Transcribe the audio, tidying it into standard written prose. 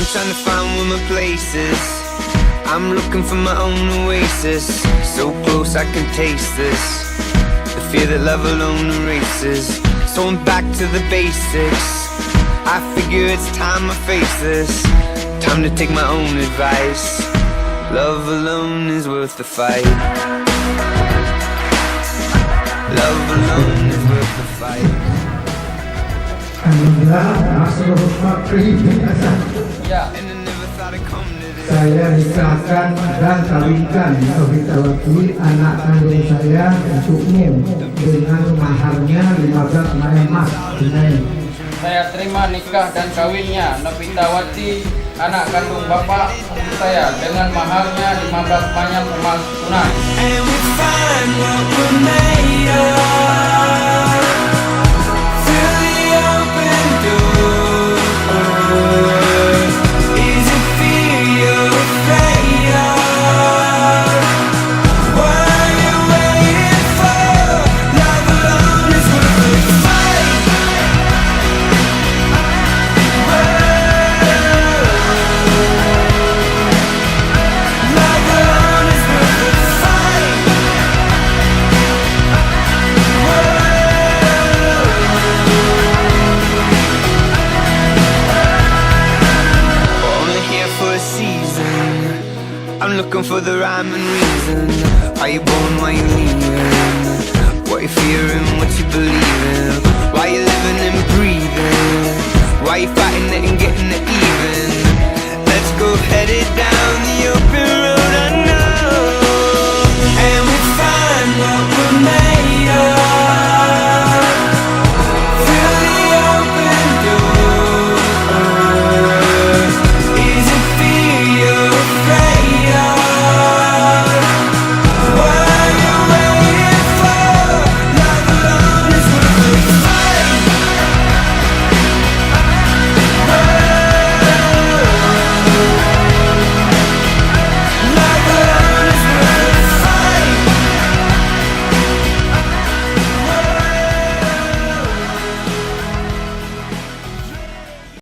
Trying to find warmer places. I'm looking for my own oasis. So close I can taste this. The fear that love alone erases. So I'm back to the basics. I figure it's time I face this. Time to take my own advice. Love alone is worth the fight. Love alone is worth the fight. Saya nikahkan dan kawinkan Novitawati anak kandung saya untukmu dengan maharnya 15 mayang emas tunai. Saya terima nikah dan kawinnya Novitawati anak kandung bapak saya dengan maharnya 15 mayang emas tunai. I'm looking for the rhyme and reason. Are you born, why you leaving? What you fearing, what you believing? Why you living and breathing? Why you fighting it and getting it even? Let's go headed down the open